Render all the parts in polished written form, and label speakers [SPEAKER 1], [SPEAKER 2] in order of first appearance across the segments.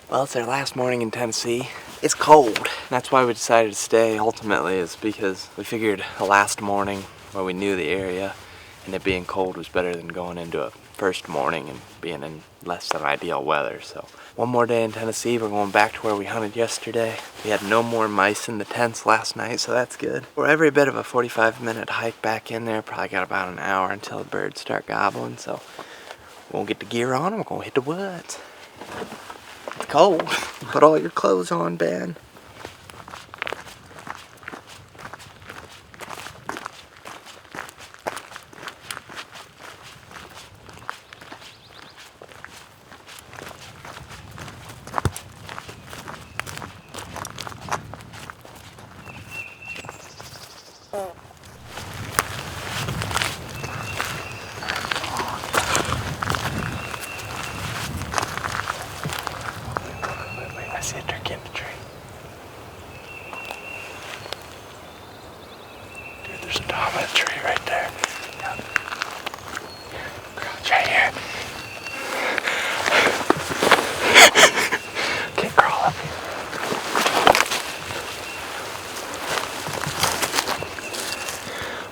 [SPEAKER 1] Well, it's our last morning in Tennessee. It's cold. That's why we decided to stay, ultimately, is because we figured the last morning where we knew the area and it being cold was better than going into a first morning and being in less than ideal weather. So one more day in Tennessee. We're going back to where we hunted yesterday. We had no more mice in the tents last night, so that's good. We're every bit of a 45-minute hike back in there. Probably got about an hour until the birds start gobbling, so we'll get the gear on and we're gonna hit the woods. It's cold. Put all your clothes on, Ben. I see a turkey in the tree. Dude, there's a dog in the tree right there. Yep. Crouch right here. Can't crawl up here.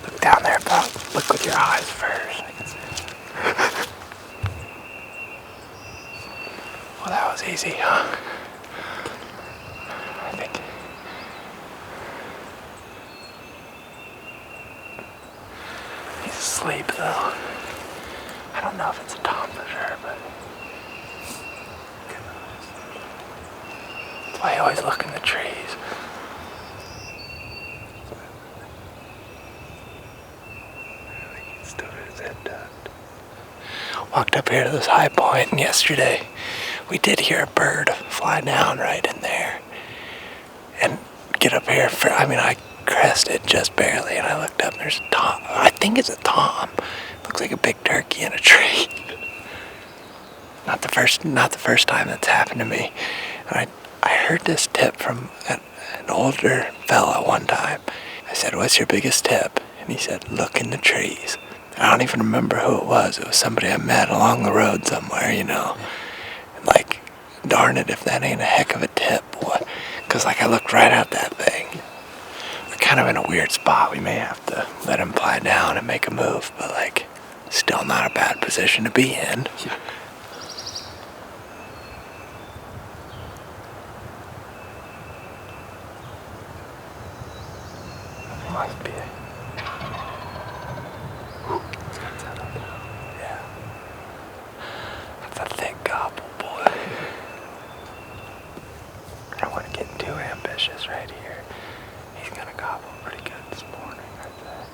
[SPEAKER 1] Look down there, Bob. Look with your eyes first. I can see it. Well, that was easy, huh? I think. He's asleep, though. I don't know if it's a tom for sure, but that's why I always look in the trees. He stood with his head ducked. Walked up here to this high point, and yesterday we did hear a bird fly down right in there and get up here. I crested just barely, and I looked up and there's a tom. I think it's a tom. Looks like a big turkey in a tree. Not the first time that's happened to me. And I heard this tip from an older fella one time. I said, "What's your biggest tip?" And he said, "Look in the trees." I don't even remember who it was. It was somebody I met along the road somewhere, you know. And like, darn it if that ain't a heck of a tip, boy. Because like I looked right at that thing. We're kind of in a weird spot. We may have to let him fly down and make a move, but like, still not a bad position to be in. Yeah. Must be. It's got that up now. Yeah. That's a thick gobble, boy. I don't want to get too ambitious right here. He's gonna gobble pretty good this morning, right there.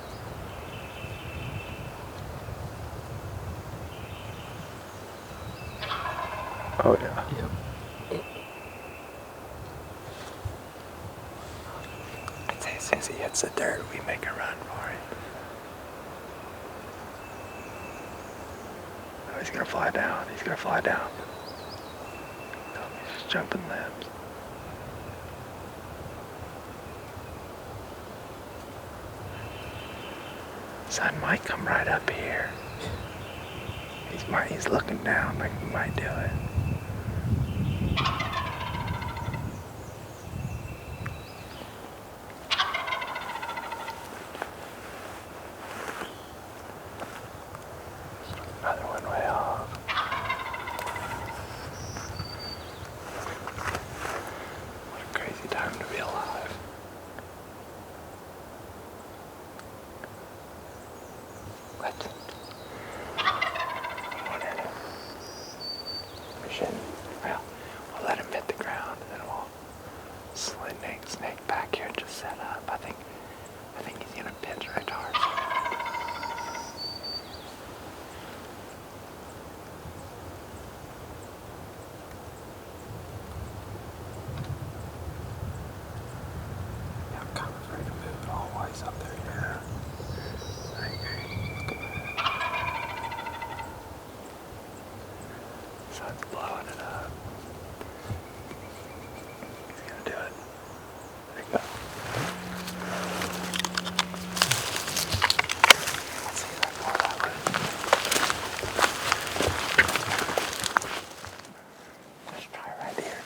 [SPEAKER 1] Oh yeah. Yep. I'd say as soon as he hits the dirt, we make a run for it. Oh, he's gonna fly down. He's gonna fly down. No, he's just jumping limbs. Sun might come right up here. He's looking down like he might do it. Another one way off. What a crazy time to be alive. What? We shouldn't. Well, we'll let him hit the ground and then we'll snake back here and just set up. I think he's gonna pinch right to our side. Yeah, I'm kind of afraid to move it all while he's up there. Yeah. I agree. Look at that. Sun's blowing it up. He's gonna do it. There you go. Let's see if I fall that way. Let's try right here.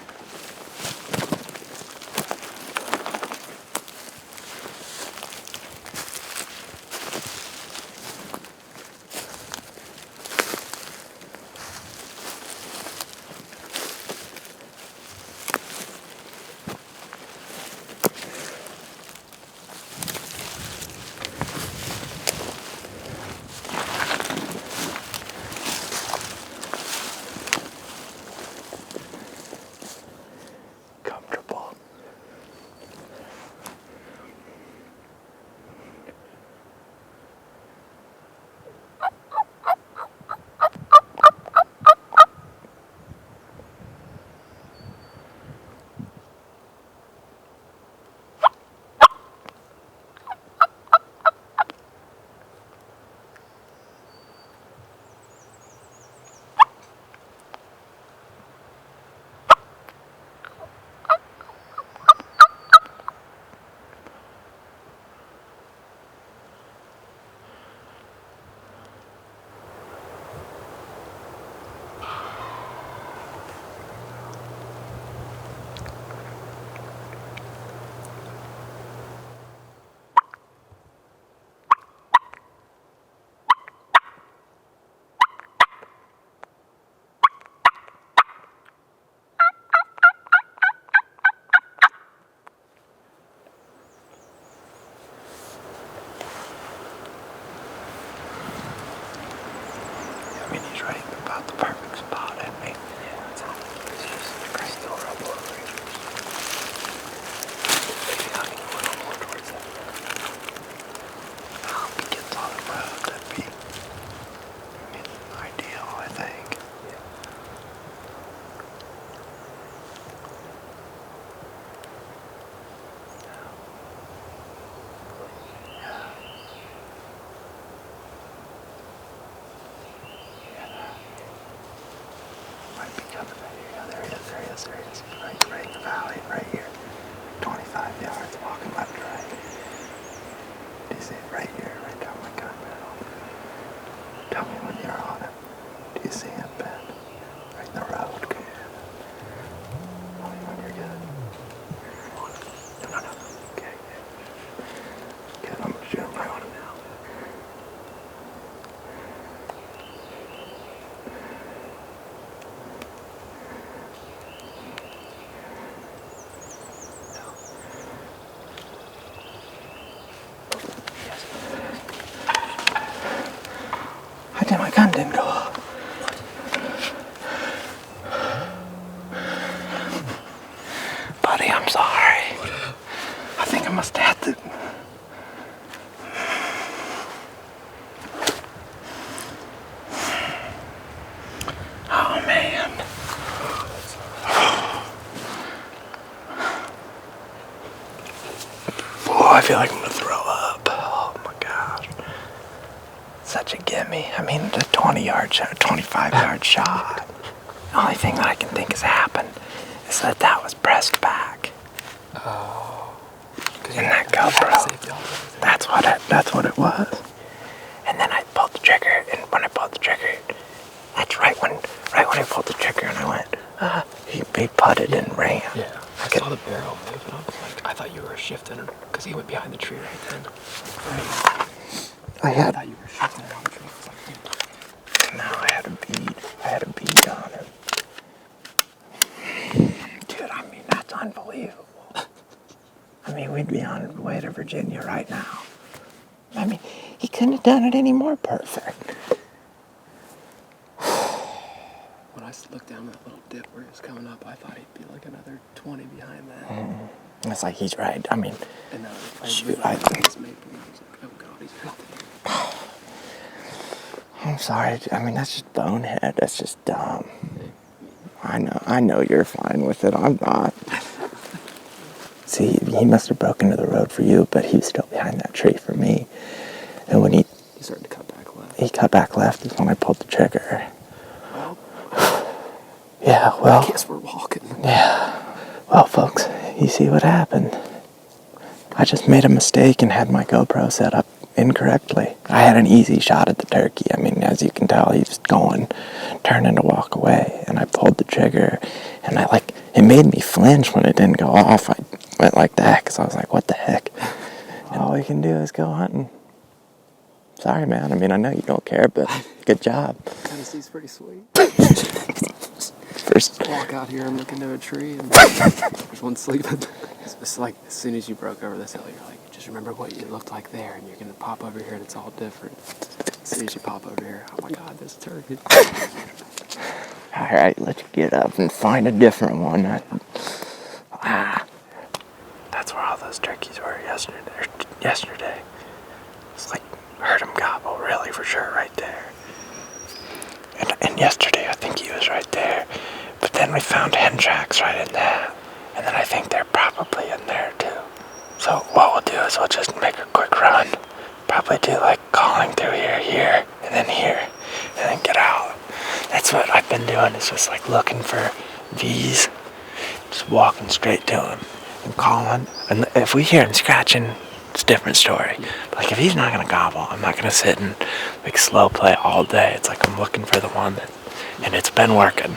[SPEAKER 1] coming right here. Yeah, there he is. Right in the valley, right here. 25 yards, walking left to right. Do you see it right here, right down my gun barrel? Tell me when you're on it. Do you see him, Ben? Right in the road. Good. Tell me when you're good. No. Okay, good. I'm gonna shoot him right on him now. I think my gun didn't go off. Buddy, I'm sorry. I think I must have to. Oh, man. Oh, I feel like I'm gonna throw up. Oh my gosh. Such a gimme. I mean, the 20-yard shot, 25-yard shot. The only thing that I can think has happened is that was pressed back.
[SPEAKER 2] Oh.
[SPEAKER 1] In that GoPro. That's what it was. And then I pulled the trigger, and when I pulled the trigger, that's right when I pulled the trigger and I went, he putted and ran.
[SPEAKER 2] Yeah, I saw the barrel move, and I was like, I thought you were shifting him, because he went behind the tree right then. Right.
[SPEAKER 1] I
[SPEAKER 2] thought you were shifting around the tree. I was like,
[SPEAKER 1] no, I had a bead on him. Dude, I mean, that's unbelievable. I mean, we'd be on the way to Virginia right now. I mean, he couldn't have done it any more perfect.
[SPEAKER 2] when I looked down that little dip where he was coming up, I thought he'd be like another 20 behind that.
[SPEAKER 1] It's like he's right. I mean,
[SPEAKER 2] And
[SPEAKER 1] shoot,
[SPEAKER 2] I was like, oh God, he's right there.
[SPEAKER 1] I'm sorry. I mean, that's just bonehead. That's just dumb. I know you're fine with it. I'm not. See, he must have broken into the road for you, but he was still behind that tree for me. And when he
[SPEAKER 2] started to cut back left.
[SPEAKER 1] He cut back left is when I pulled the trigger.
[SPEAKER 2] Well,
[SPEAKER 1] yeah, well.
[SPEAKER 2] I guess we're walking.
[SPEAKER 1] Yeah. Well, folks, you see what happened. I just made a mistake and had my GoPro set up incorrectly. I had an easy shot at the turkey. I mean, as you can tell, he was turning to walk away. And I pulled the trigger, and it made me flinch when it didn't go off. I went like that, because I was like, what the heck? And all we can do is go hunting. Sorry, man. I mean, I know you don't care, but good job.
[SPEAKER 2] Tennessee's pretty sweet.
[SPEAKER 1] First
[SPEAKER 2] walk out here and look into a tree, and there's one sleeping. It's like as soon as you broke over this hill, you're like, just remember what you looked like there, and you're gonna pop over here, and it's all different. As soon as you pop over here, oh my God, this turkey.
[SPEAKER 1] All right, let's get up and find a different one. That's where all those turkeys were yesterday. It's like, heard him gobble, really, for sure, right there. And yesterday, I think he was right there. But then we found hen tracks right in that. And then I think they're probably in there, too. So what we'll do is we'll just make a quick run. Probably do like calling through here, and then get out. That's what I've been doing, is just like looking for V's. Just walking straight to him and calling. And if we hear him scratching, it's a different story. But like if he's not gonna gobble, I'm not gonna sit and like slow play all day. It's like I'm looking for the one and it's been working.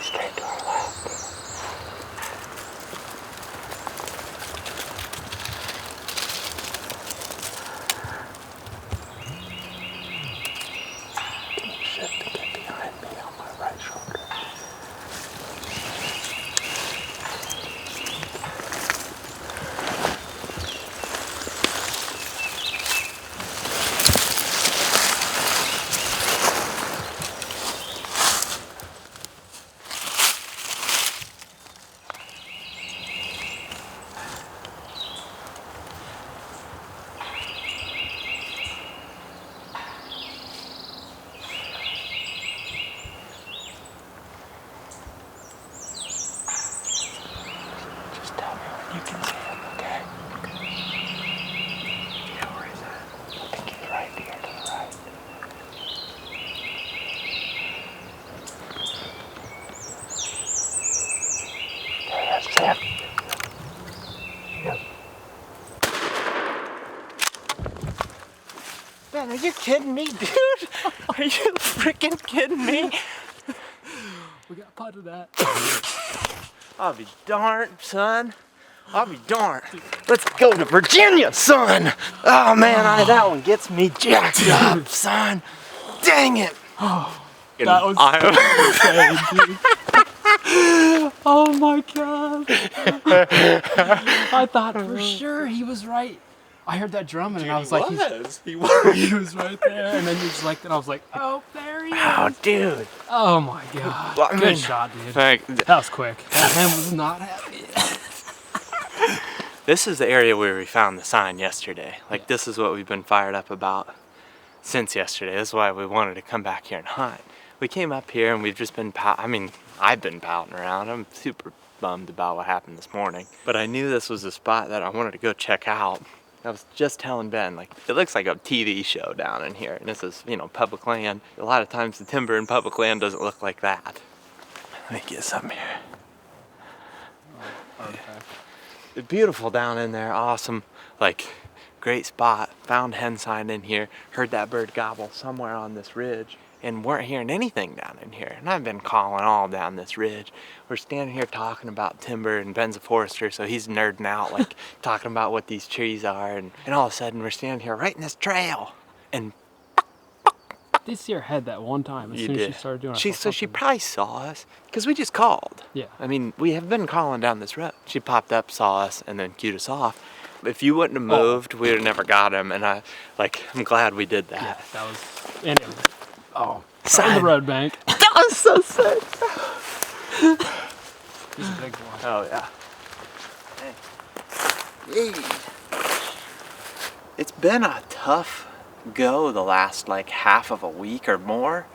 [SPEAKER 1] straight to our left. Can you shift to get behind me on my right shoulder? Just tell me when you can see him, okay? Yeah, where is that? I think he's right here to the right. There, that's him. Yep. Man, are you kidding me, dude? Are you freaking kidding me?
[SPEAKER 2] We got pot of that.
[SPEAKER 1] I'll be darned, son. I'll be darned. Let's go to Virginia, son. Oh man, that one gets me jacked up, son. Dang it.
[SPEAKER 2] That was insane, dude. Oh my god. I thought for sure he was right. I heard that drumming and I was like, he was right there. And then you just like that. I was like, oh, there he is.
[SPEAKER 1] Oh, dude.
[SPEAKER 2] Oh my god.
[SPEAKER 1] Well, I mean,
[SPEAKER 2] good shot, dude. That was quick. That man was not happy.
[SPEAKER 1] This is the area where we found the sign yesterday. Like, this is what we've been fired up about since yesterday. This is why we wanted to come back here and hunt. We came up here and we've just been, I've been pouting around. I'm super bummed about what happened this morning. But I knew this was a spot that I wanted to go check out. I was just telling Ben, like, it looks like a TV show down in here. And this is, you know, public land. A lot of times the timber in public land doesn't look like that. Let me get some here.
[SPEAKER 2] Oh, okay.
[SPEAKER 1] It's beautiful down in there, awesome, like, great spot. Found hen sign in here, heard that bird gobble somewhere on this ridge, and weren't hearing anything down in here. And I've been calling all down this ridge. We're standing here talking about timber, and Ben's a forester, so he's nerding out, like, talking about what these trees are, and all of a sudden we're standing here right in this trail, and
[SPEAKER 2] I did see her head that one time as soon as she started doing it.
[SPEAKER 1] So she probably saw us, because we just called.
[SPEAKER 2] Yeah.
[SPEAKER 1] I mean, we have been calling down this road. She popped up, saw us, and then cued us off. If you wouldn't have moved, we would have never got him, and I'm glad we did that.
[SPEAKER 2] Yeah, that was, anyway. Oh,
[SPEAKER 1] Sign.
[SPEAKER 2] on the road bank.
[SPEAKER 1] That was so sick.
[SPEAKER 2] He's a big one.
[SPEAKER 1] Oh, yeah. Hey. It's been a tough go the last, like, half of a week or more.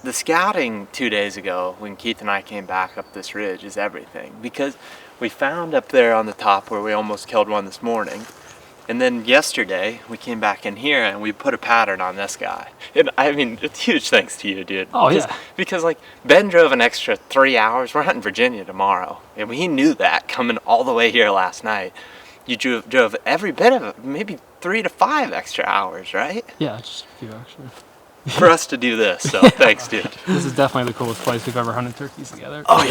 [SPEAKER 1] The scouting 2 days ago, when Keith and I came back up this ridge, is everything. Because we found up there on the top where we almost killed one this morning. And then yesterday, we came back in here and we put a pattern on this guy. And I mean, it's huge thanks to you, dude.
[SPEAKER 2] Oh, yeah.
[SPEAKER 1] Because, like, Ben drove an extra 3 hours. We're hunting Virginia tomorrow. And he knew that coming all the way here last night. You drove every bit of it, maybe 3 to 5 extra hours, right?
[SPEAKER 2] Yeah, just a few extra.
[SPEAKER 1] For us to do this, so thanks, dude.
[SPEAKER 2] This is definitely the coolest place we've ever hunted turkeys together.
[SPEAKER 1] Oh,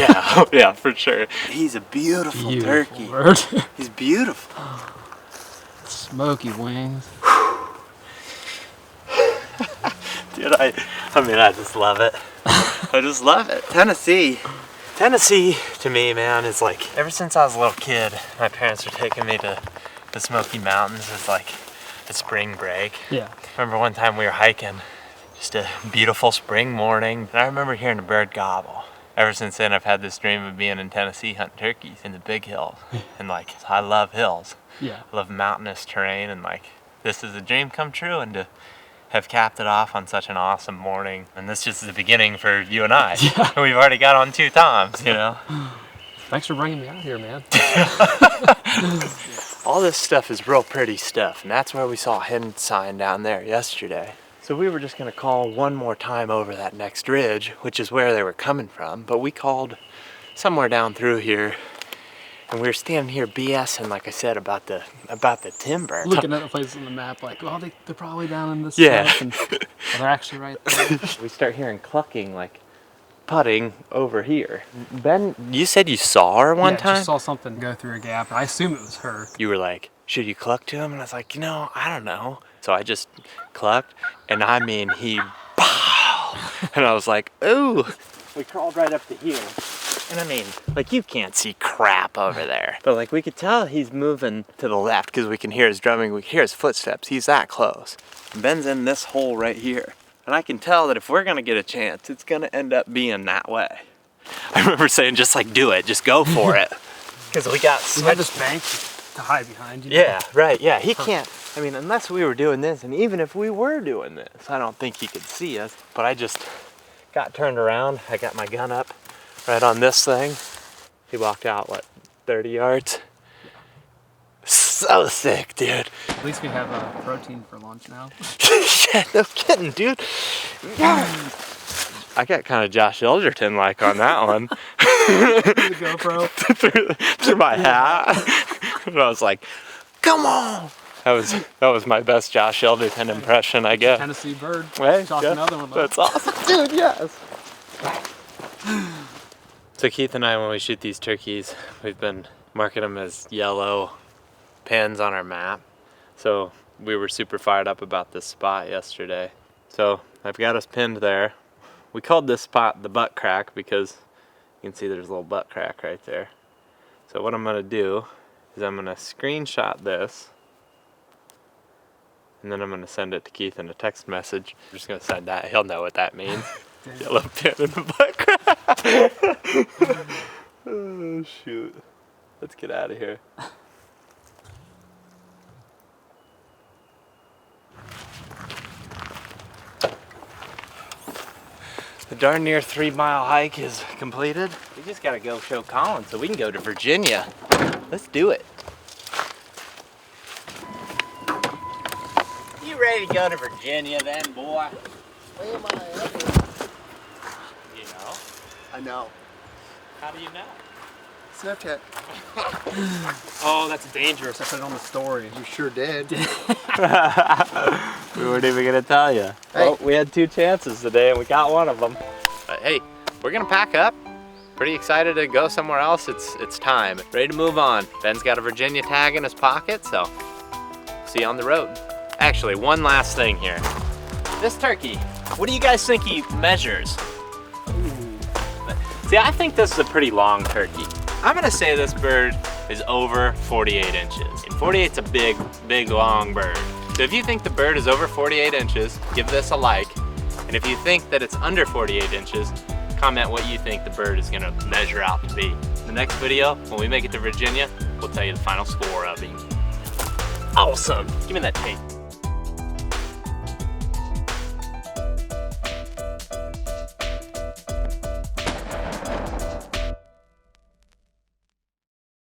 [SPEAKER 1] yeah, for sure. He's a beautiful turkey.
[SPEAKER 2] Bird.
[SPEAKER 1] He's beautiful.
[SPEAKER 2] Smoky wings.
[SPEAKER 1] Dude, I just love it. I just love it. Tennessee, to me, man, is like, ever since I was a little kid, my parents were taking me to the Smoky Mountains as like a spring break.
[SPEAKER 2] Yeah.
[SPEAKER 1] I remember one time we were hiking, just a beautiful spring morning, and I remember hearing a bird gobble. Ever since then, I've had this dream of being in Tennessee hunting turkeys in the big hills. And like, I love hills.
[SPEAKER 2] Yeah.
[SPEAKER 1] I love mountainous terrain, and like, this is a dream come true, and to have capped it off on such an awesome morning. And this just is the beginning for you and I.
[SPEAKER 2] Yeah.
[SPEAKER 1] We've already got on 2 toms, you know?
[SPEAKER 2] Thanks for bringing me out here, man.
[SPEAKER 1] All this stuff is real pretty stuff, and that's where we saw a hen sign down there yesterday. So we were just gonna call one more time over that next ridge, which is where they were coming from, but we called somewhere down through here, and we were standing here BSing, like I said, about the timber.
[SPEAKER 2] Looking at the places on the map, like, well, they're probably down in this
[SPEAKER 1] Yeah.
[SPEAKER 2] stuff, and well, they're actually right there.
[SPEAKER 1] We start hearing clucking, like
[SPEAKER 3] putting over here. Ben, you said you saw her one time?
[SPEAKER 2] I just saw something go through a gap. I assume it was her.
[SPEAKER 3] You were like, should you cluck to him? And I was like, I don't know. So I just clucked, and I mean, he, pow! And I was like, ooh. We crawled right up to here. And I mean, like, you can't see crap over there. But like, we could tell he's moving to the left because we can hear his drumming, we can hear his footsteps. He's that close. Ben's in this hole right here. And I can tell that if we're gonna get a chance, it's gonna end up being that way. I remember saying, just like, do it, just go for it. Because we got
[SPEAKER 2] We had this bank to hide behind you.
[SPEAKER 3] Yeah, right, yeah, he can't, I mean, unless we were doing this, and even if we were doing this, I don't think he could see us. But I just got turned around, I got my gun up right on this thing. He walked out, what, 30 yards? So sick, dude.
[SPEAKER 2] At least we have protein for lunch now.
[SPEAKER 3] Yeah, no kidding, dude. I got kind of Josh Elgerton like on that one.
[SPEAKER 2] The GoPro.
[SPEAKER 3] through my hat. And I was like, come on. That was my best Josh Elgerton impression, I guess.
[SPEAKER 2] Tennessee bird.
[SPEAKER 3] Hey,
[SPEAKER 2] Shot
[SPEAKER 3] yeah,
[SPEAKER 2] another one.
[SPEAKER 3] that's awesome, dude, yes. So Keith and I, when we shoot these turkeys, we've been marking them as yellow pins on our map. So we were super fired up about this spot yesterday. So I've got us pinned there. We called this spot the butt crack because you can see there's a little butt crack right there. So what I'm gonna do is I'm gonna screenshot this, and then I'm gonna send it to Keith in a text message. I'm just gonna send that, he'll know what that means. Yellow pin in the butt crack. Oh shoot. Let's get out of here. The darn near 3-mile hike is completed. We just gotta go show Colin so we can go to Virginia. Let's do it. You ready to go to Virginia then, boy?
[SPEAKER 1] Where am I?
[SPEAKER 3] You know?
[SPEAKER 1] I know.
[SPEAKER 3] How do you know?
[SPEAKER 1] Snapchat.
[SPEAKER 2] Oh, that's dangerous. I put it on the story.
[SPEAKER 1] You sure did.
[SPEAKER 3] We weren't even gonna tell you.
[SPEAKER 1] Hey.
[SPEAKER 3] Well, we had 2 chances today and we got one of them. But hey, we're gonna pack up. Pretty excited to go somewhere else. It's time. Ready to move on. Ben's got a Virginia tag in his pocket, so see you on the road. Actually, one last thing here. This turkey, what do you guys think he measures? See, I think this is a pretty long turkey. I'm gonna say this bird is over 48 inches. And 48's a big, big, long bird. So if you think the bird is over 48 inches, give this a like. And if you think that it's under 48 inches, comment what you think the bird is gonna measure out to be. In the next video, when we make it to Virginia, we'll tell you the final score of him. Awesome, give me that tape.